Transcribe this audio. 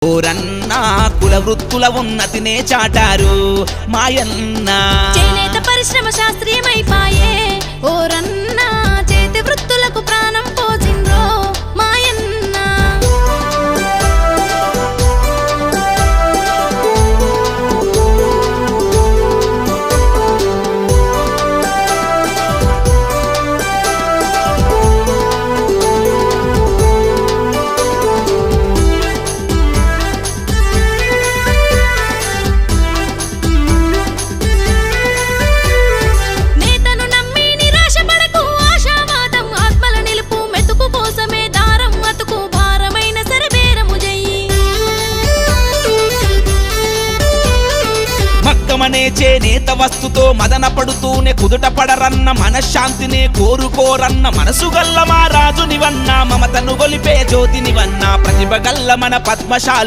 ఓరన్నా కుల వృత్తుల ఉన్నతినే చాటారు మాయన్న. చేనేత పరిశ్రమ శాస్త్రీయమైపాయే ఓరన్నా, చేతి వృత్తులకు ప్రాణం పోసిండ్రో మాయన్న. చేనేత వస్తుతో మదన పడుతూనే కుదుట పడరన్న మనశ్శాంతినే కోరుకోరన్న మనసు గల్ల మా రాజునివన్నా, మమతను గొలిపే జ్యోతినివన్నా, ప్రతిభ గల్ల మన పద్మశాలు